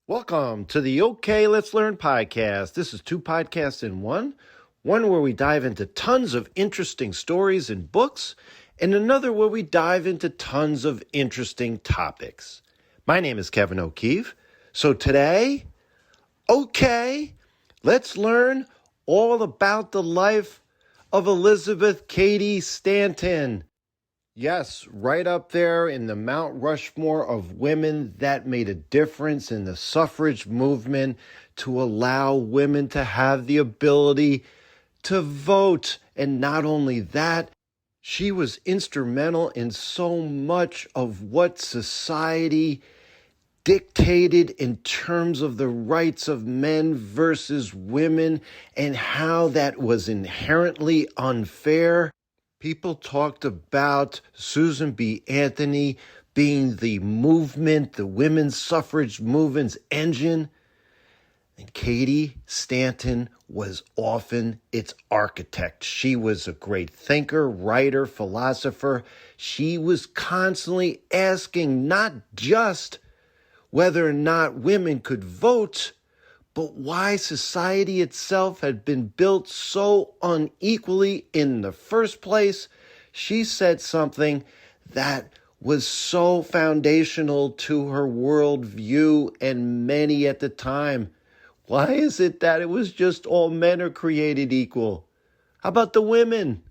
Welcome to the OK Let's Learn podcast. This is two podcasts in one. One where we dive into tons of interesting stories and books, and another where we dive into tons of interesting topics. My name is Kevin O'Keefe. So today, let's learn all about the life of Elizabeth Cady Stanton. Yes, right up there in the Mount Rushmore of women that made a difference in the suffrage movement to allow women to have the ability to vote. And not only that, she was instrumental in so much of what society dictated in terms of the rights of men versus women and how that was inherently unfair. People talked about Susan B. Anthony being the movement, the women's suffrage movement's engine. And Cady Stanton was often its architect. She was a great thinker, writer, philosopher. She was constantly asking not just whether or not women could vote, but why society itself had been built so unequally in the first place. She said something that was so foundational to her worldview and many at the time. Why is it that it was just all men are created equal? How about the women?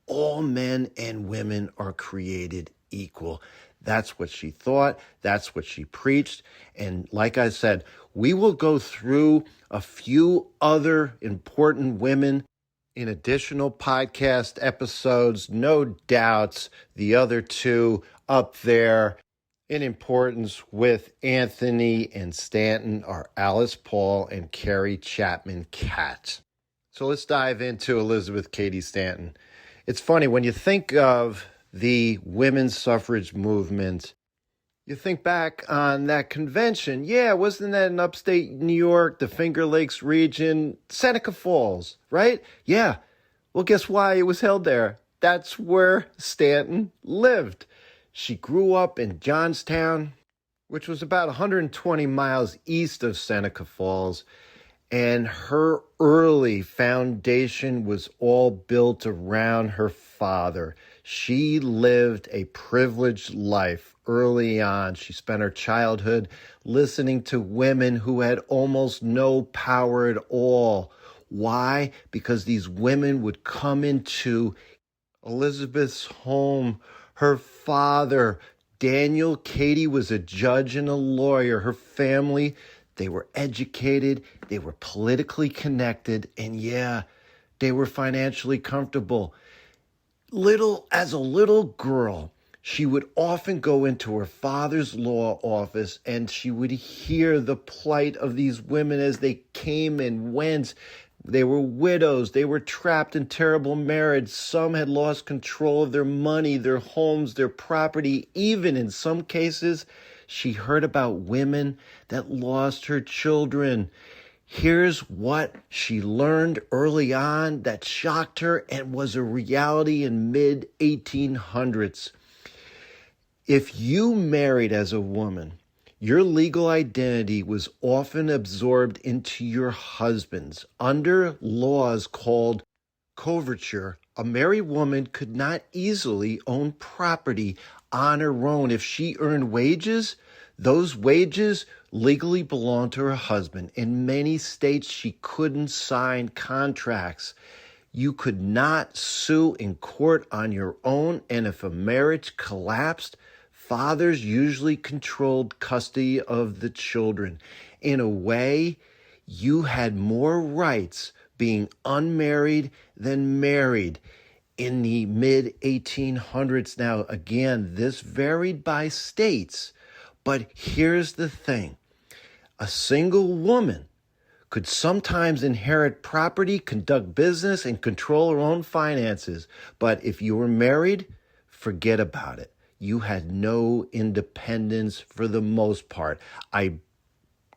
All men and women are created equal. That's what she thought. That's what she preached. And like I said, we will go through a few other important women in additional podcast episodes. No doubts, the other two up there in importance with Anthony and Stanton are Alice Paul and Carrie Chapman Catt. So let's dive into Elizabeth Cady Stanton. It's funny, when you think of the women's suffrage movement, you think back on that convention. Yeah, wasn't that in upstate New York, the Finger Lakes region, Seneca Falls, right? Yeah. Well, guess why it was held there? That's where Stanton lived. She grew up in Johnstown, which was about 120 miles east of Seneca Falls. And her early foundation was all built around her father. She lived a privileged life early on. She spent her childhood listening to women who had almost no power at all. Why? Because these women would come into Elizabeth's home. Her father, Daniel Cady, was a judge and a lawyer. Her family, they were educated, they were politically connected, and yeah, they were financially comfortable. As a little girl, she would often go into her father's law office and she would hear the plight of these women as they came and went. They were widows. They were trapped in terrible marriage. Some had lost control of their money, their homes, their property. Even in some cases, she heard about women that lost her children. Here's what she learned early on that shocked her and was a reality in mid-1800s. If you married as a woman, your legal identity was often absorbed into your husband's. Under laws called coverture, a married woman could not easily own property on her own. If she earned wages, those wages legally belonged to her husband. In many states, she couldn't sign contracts. You could not sue in court on your own, and if a marriage collapsed, fathers usually controlled custody of the children. In a way, you had more rights being unmarried than married in the mid-1800s. Now, again, this varied by states, but here's the thing. A single woman could sometimes inherit property, conduct business, and control her own finances. But if you were married, forget about it. You had no independence for the most part. I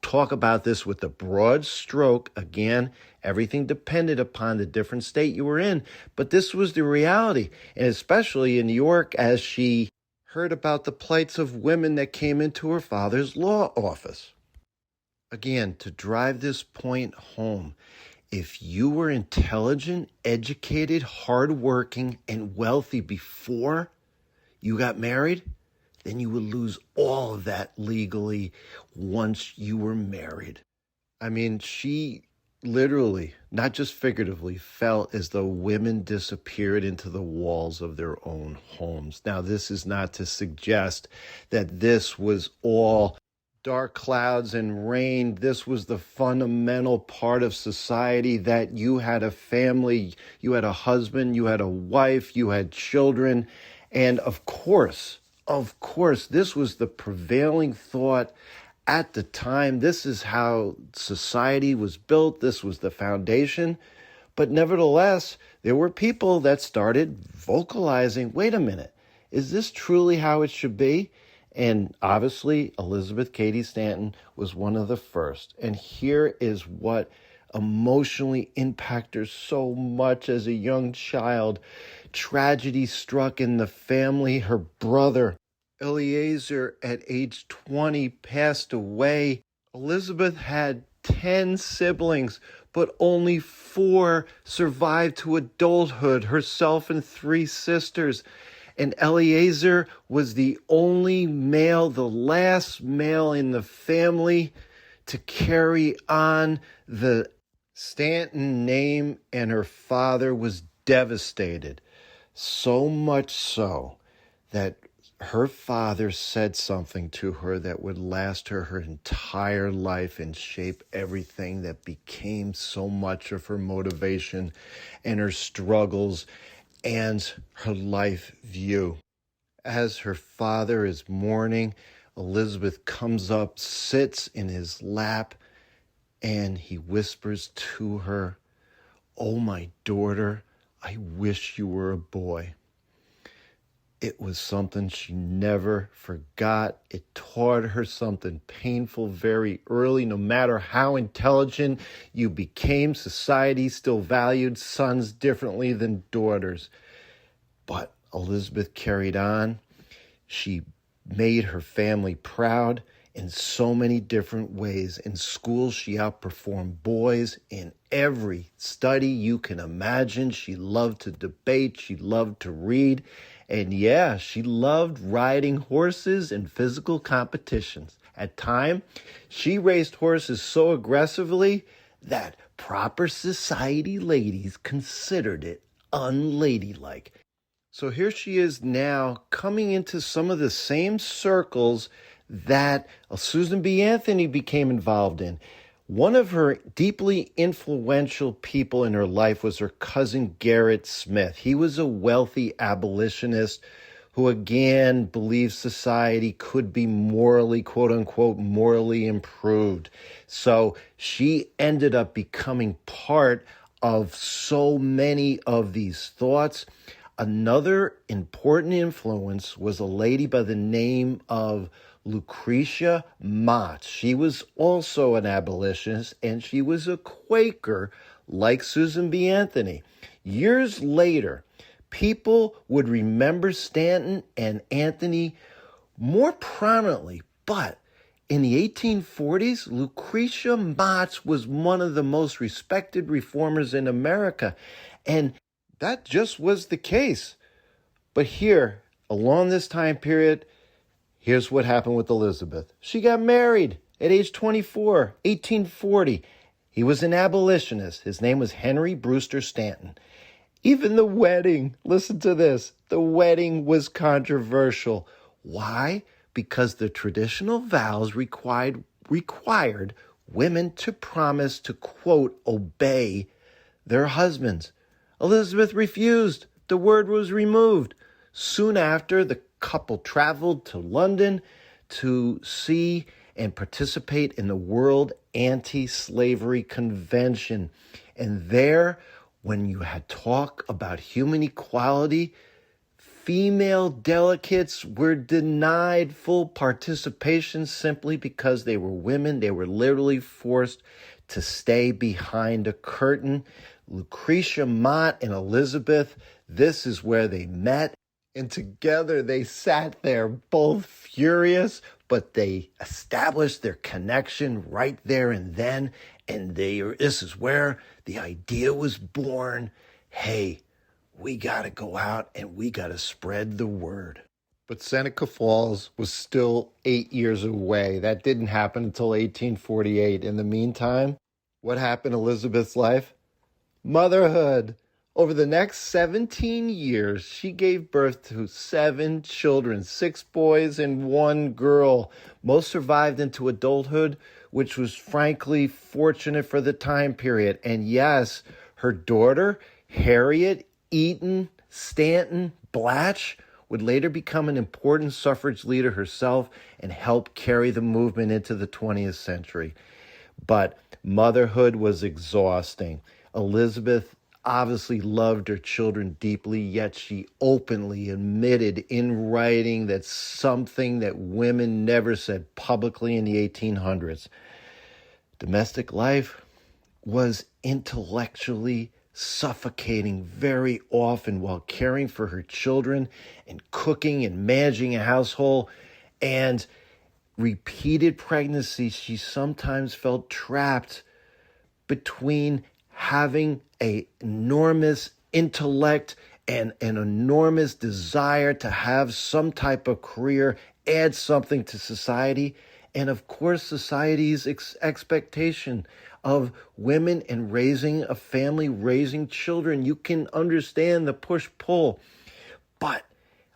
talk about this with a broad stroke. Again, everything depended upon the different state you were in. But this was the reality, and especially in New York, as she heard about the plights of women that came into her father's law office. Again, to drive this point home, if you were intelligent, educated, hardworking, and wealthy before you got married, then you would lose all of that legally once you were married. I mean, she literally, not just figuratively, felt as though women disappeared into the walls of their own homes. Now, this is not to suggest that this was all dark clouds and rain. This was the fundamental part of society, that you had a family, you had a husband, you had a wife, you had children. And of course, this was the prevailing thought at the time. This is how society was built. This was the foundation. But nevertheless, there were people that started vocalizing, wait a minute, is this truly how it should be? And obviously, Elizabeth Cady Stanton was one of the first. And here is what emotionally impacted her so much as a young child. Tragedy struck in the family. Her brother, Eliezer, at age 20, passed away. Elizabeth had 10 siblings, but only 4 survived to adulthood, herself and 3 sisters. And Eliezer was the only male, the last male in the family to carry on the Stanton name, and her father was devastated. So much so that her father said something to her that would last her entire life and shape everything that became so much of her motivation and her struggles and her life view. As her father is mourning, Elizabeth comes up, sits in his lap, and he whispers to her, "Oh, my daughter, I wish you were a boy." It was something she never forgot. It taught her something painful very early. No matter how intelligent you became, society still valued sons differently than daughters. But Elizabeth carried on. She made her family proud in so many different ways. In school, she outperformed boys in every study you can imagine. She loved to debate. She loved to read. And yeah, she loved riding horses in physical competitions. At times, she raced horses so aggressively that proper society ladies considered it unladylike. So here she is now, coming into some of the same circles that Susan B. Anthony became involved in. One of her deeply influential people in her life was her cousin Gerrit Smith. He was a wealthy abolitionist who again believed society could be morally, quote unquote, morally improved. So she ended up becoming part of so many of these thoughts. Another important influence was a lady by the name of Lucretia Mott. She was also an abolitionist, and she was a Quaker like Susan B. Anthony. Years later, people would remember Stanton and Anthony more prominently, but in the 1840s, Lucretia Mott was one of the most respected reformers in America, and that just was the case. But here, along this time period, here's what happened with Elizabeth. She got married at age 24, 1840. He was an abolitionist. His name was Henry Brewster Stanton. Even the wedding, listen to this, the wedding was controversial. Why? Because the traditional vows required women to promise to, quote, obey their husbands. Elizabeth refused. The word was removed. Soon after, the couple traveled to London to see and participate in the World Anti-Slavery Convention. And there, when you had talk about human equality, female delegates were denied full participation simply because they were women. They were literally forced to stay behind a curtain. Lucretia Mott and Elizabeth, this is where they met. And together they sat there, both furious, but they established their connection right there and then. And this is where the idea was born. Hey, we got to go out and we got to spread the word. But Seneca Falls was still 8 years away. That didn't happen until 1848. In the meantime, what happened in Elizabeth's life? Motherhood. Over the next 17 years, she gave birth to 7 children, 6 boys and 1 girl. Most survived into adulthood, which was frankly fortunate for the time period. And yes, her daughter, Harriet Eaton Stanton Blatch, would later become an important suffrage leader herself and help carry the movement into the 20th century. But motherhood was exhausting. Elizabeth obviously loved her children deeply, yet she openly admitted in writing that something that women never said publicly in the 1800s. Domestic life was intellectually suffocating very often while caring for her children and cooking and managing a household. And repeated pregnancies, she sometimes felt trapped between having an enormous intellect and an enormous desire to have some type of career, add something to society, and of course society's expectation of women and raising a family, raising children. You can understand the push-pull. But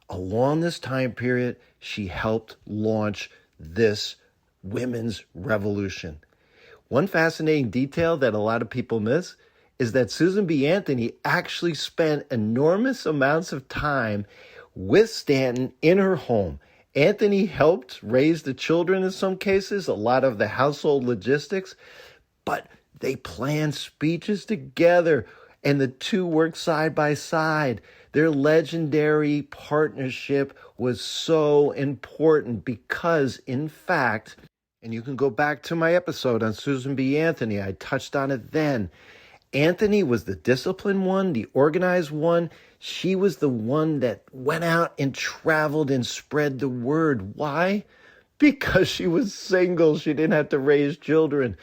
along this time period, she helped launch this women's revolution. One fascinating detail that a lot of people miss is that Susan B. Anthony actually spent enormous amounts of time with Stanton in her home. Anthony helped raise the children in some cases, a lot of the household logistics, but they planned speeches together and the two worked side by side. Their legendary partnership was so important because, in fact, and you can go back to my episode on Susan B. Anthony, I touched on it then. Anthony was the disciplined one, the organized one. She was the one that went out and traveled and spread the word. Why? Because she was single. She didn't have to raise children.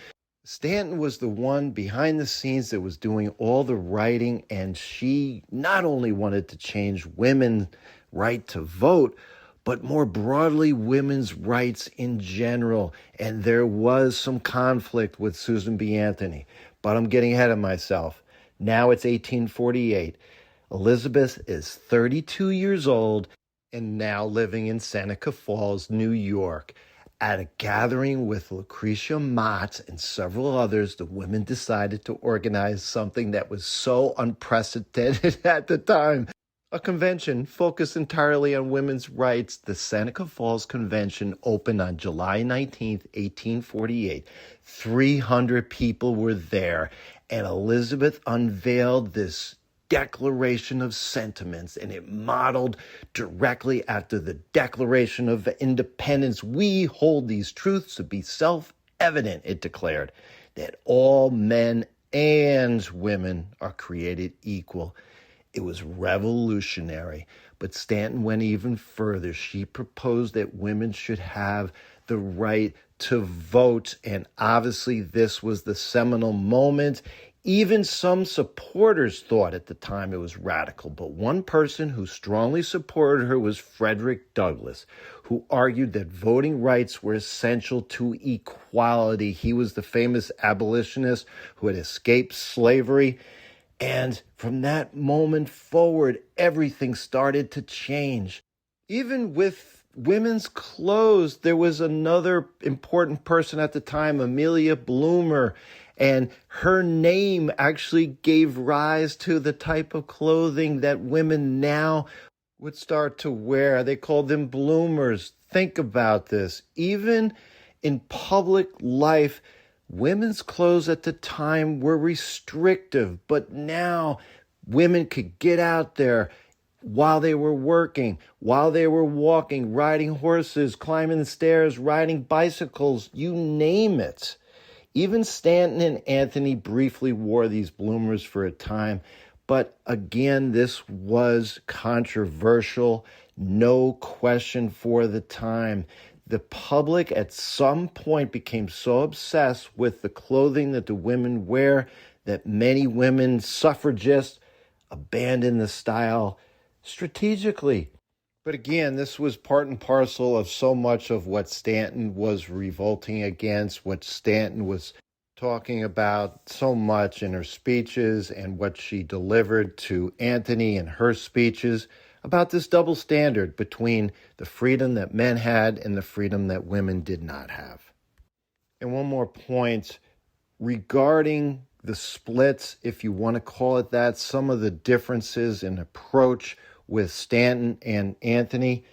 Stanton was the one behind the scenes that was doing all the writing, and she not only wanted to change women's right to vote, but more broadly, women's rights in general. And there was some conflict with Susan B. Anthony, but I'm getting ahead of myself. Now it's 1848. Elizabeth is 32 years old and now living in Seneca Falls, New York. At a gathering with Lucretia Mott and several others, the women decided to organize something that was so unprecedented at the time. A convention focused entirely on women's rights. The Seneca Falls Convention opened on July 19th, 1848. 300 people were there, and Elizabeth unveiled this Declaration of Sentiments, and it modeled directly after the Declaration of Independence. We hold these truths to be self-evident, it declared, that all men and women are created equal. It was revolutionary, but Stanton went even further. She proposed that women should have the right to vote, and obviously this was the seminal moment. Even some supporters thought at the time it was radical, but one person who strongly supported her was Frederick Douglass, who argued that voting rights were essential to equality. He was the famous abolitionist who had escaped slavery. And from that moment forward, everything started to change. Even with women's clothes, there was another important person at the time, Amelia Bloomer, and her name actually gave rise to the type of clothing that women now would start to wear. They called them bloomers. Think about this. Even in public life, women's clothes at the time were restrictive, but now women could get out there while they were working, while they were walking, riding horses, climbing the stairs, riding bicycles, you name it. Even Stanton and Anthony briefly wore these bloomers for a time, but again, this was controversial, no question for the time. The public at some point became so obsessed with the clothing that the women wear that many women suffragists abandoned the style strategically. But again, this was part and parcel of so much of what Stanton was revolting against, what Stanton was talking about so much in her speeches and what she delivered to Anthony in her speeches about this double standard between the freedom that men had and the freedom that women did not have. And one more point regarding the splits, if you want to call it that, some of the differences in approach with Stanton and Anthony.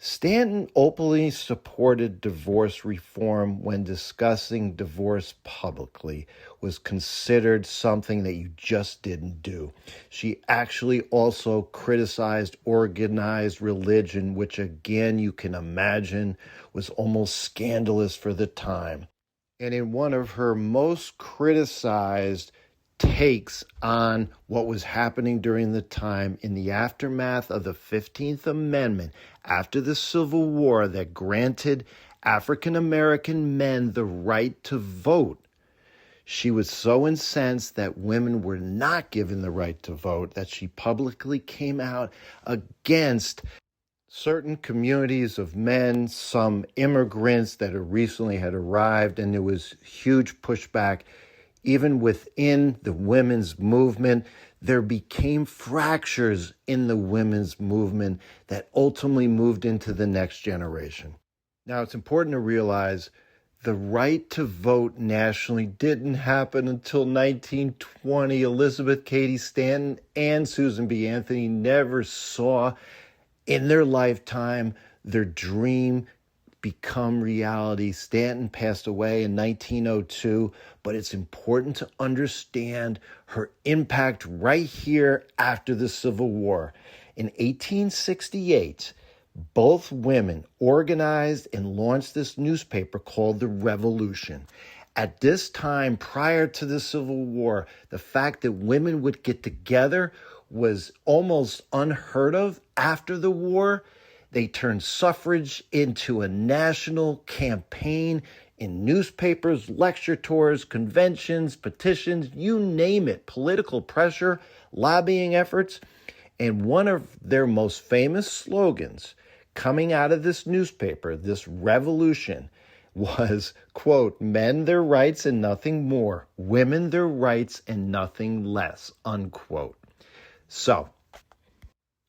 Stanton openly supported divorce reform when discussing divorce publicly was considered something that you just didn't do. She actually also criticized organized religion, which again you can imagine was almost scandalous for the time. And in one of her most criticized takes on what was happening during the time in the aftermath of the 15th Amendment after the Civil War that granted African American men the right to vote. She was so incensed that women were not given the right to vote that she publicly came out against certain communities of men, some immigrants that recently had arrived, and there was huge pushback. Even within the women's movement, there became fractures in the women's movement that ultimately moved into the next generation. Now, it's important to realize the right to vote nationally didn't happen until 1920. Elizabeth Cady Stanton and Susan B. Anthony never saw in their lifetime their dream become reality. Stanton passed away in 1902, but it's important to understand her impact right here after the Civil War. In 1868, both women organized and launched this newspaper called The Revolution. At this time, prior to the Civil War, the fact that women would get together was almost unheard of. After the war, they turned suffrage into a national campaign in newspapers, lecture tours, conventions, petitions, you name it, political pressure, lobbying efforts. And one of their most famous slogans coming out of this newspaper, this revolution, was, quote, "Men their rights and nothing more, women their rights and nothing less," unquote. So,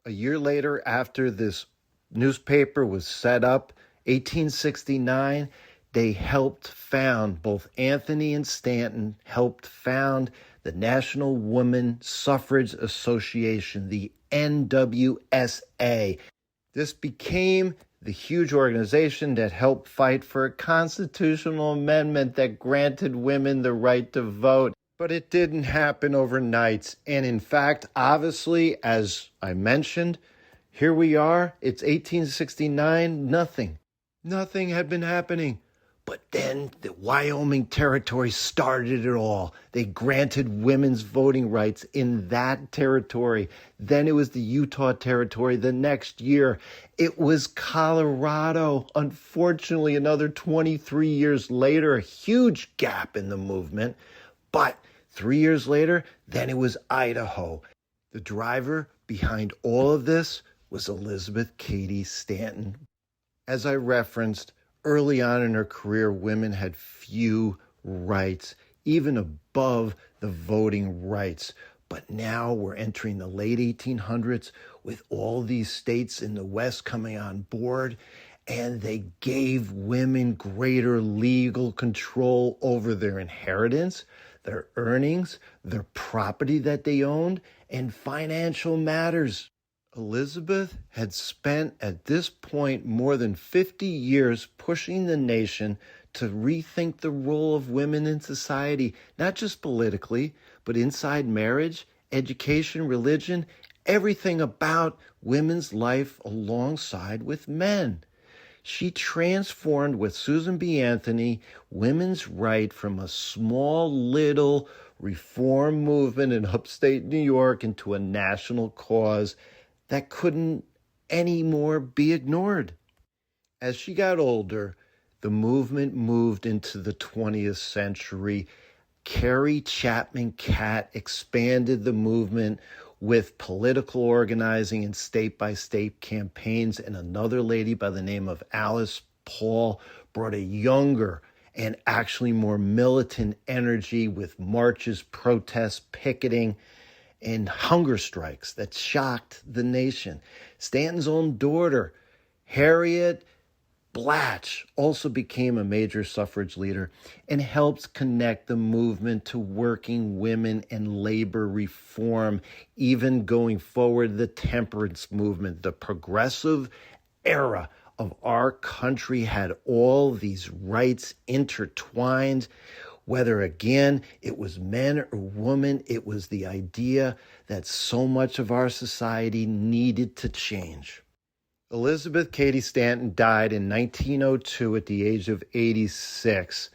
a year later, after this newspaper was set up, 1869, they helped found, both Anthony and Stanton helped found the National Woman Suffrage Association, the NWSA. This became the huge organization that helped fight for a constitutional amendment that granted women the right to vote. But it didn't happen overnight. And in fact, obviously, as I mentioned, here we are, it's 1869, nothing had been happening. But then the Wyoming Territory started it all. They granted women's voting rights in that territory. Then it was the Utah Territory the next year. It was Colorado. Unfortunately, another 23 years later, a huge gap in the movement. But 3 years later, then it was Idaho. The driver behind all of this was Elizabeth Cady Stanton. As I referenced, early on in her career, women had few rights, even above the voting rights. But now we're entering the late 1800s with all these states in the West coming on board, and they gave women greater legal control over their inheritance, their earnings, their property that they owned, and financial matters. Elizabeth had spent at this point more than 50 years pushing the nation to rethink the role of women in society, not just politically, but inside marriage, education, religion, everything about women's life alongside with men. She transformed with Susan B. Anthony women's right from a small little reform movement in upstate New York into a national cause that couldn't anymore be ignored. As she got older, the movement moved into the 20th century. Carrie Chapman Catt expanded the movement with political organizing and state-by-state campaigns, and another lady by the name of Alice Paul brought a younger and actually more militant energy with marches, protests, picketing, and hunger strikes that shocked the nation. Stanton's own daughter, Harriet Blatch, also became a major suffrage leader and helped connect the movement to working women and labor reform, even going forward, the temperance movement. The progressive era of our country had all these rights intertwined. Whether, again, it was men or women, it was the idea that so much of our society needed to change. Elizabeth Cady Stanton died in 1902 at the age of 86.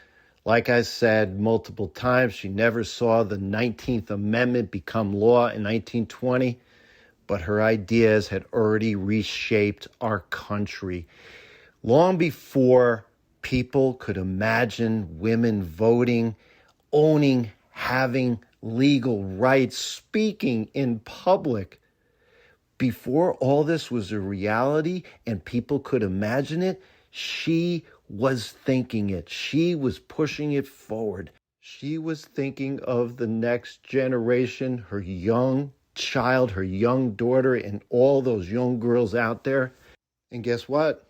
Like I said multiple times, she never saw the 19th Amendment become law in 1920, but her ideas had already reshaped our country. Long before people could imagine women voting, owning, having legal rights, speaking in public, before all this was a reality and people could imagine it, she was thinking it. She was pushing it forward. She was thinking of the next generation, her young child, her young daughter, and all those young girls out there. And guess what?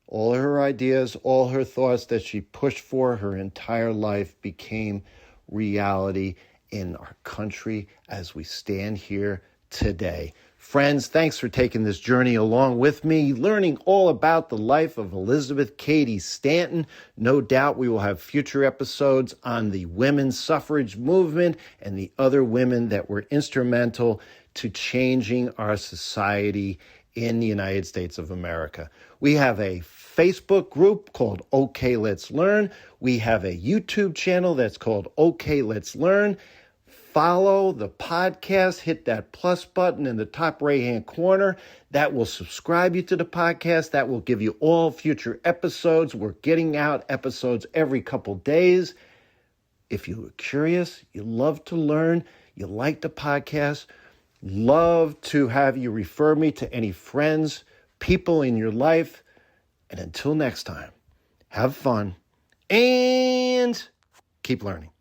All her ideas, all her thoughts that she pushed for her entire life became reality in our country as we stand here today. Friends, thanks for taking this journey along with me, learning all about the life of Elizabeth Cady Stanton. No doubt we will have future episodes on the women's suffrage movement and the other women that were instrumental to changing our society in the United States of America. We have a Facebook group called OK Let's Learn. We have a YouTube channel that's called OK Let's Learn. Follow the podcast, hit that plus button in the top right-hand corner. That will subscribe you to the podcast. That will give you all future episodes. We're getting out episodes every couple days. If you're curious, you love to learn, you like the podcast, love to have you refer me to any friends, people in your life. And until next time, have fun and keep learning.